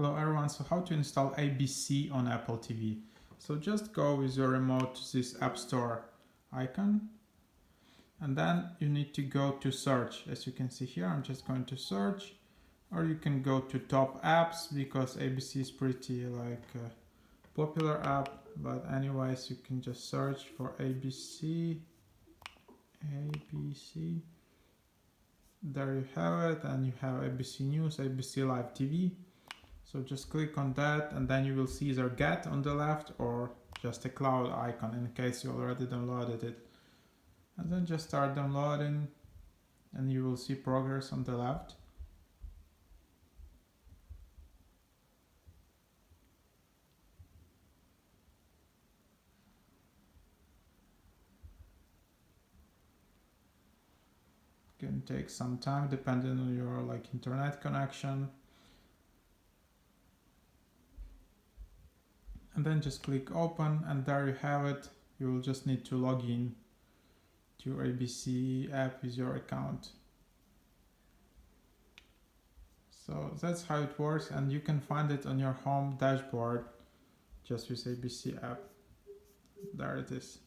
Hello everyone, so how to install ABC on Apple TV. So just go with your remote to this App Store icon and then you need to go to search. As you can see here, I'm just going to search, or you can go to top apps because ABC is pretty like a popular app, but anyways you can just search for ABC. There you have it, and you have ABC News, ABC Live TV. So just click on that and then you will see either Get on the left or just a cloud icon in case you already downloaded it. And then just start downloading and you will see progress on the left. It can take some time depending on your internet connection. And then just click open and there you have it. You will just need to log in to your ABC app with your account. So that's how it works, and you can find it on your home dashboard just with ABC app. There it is.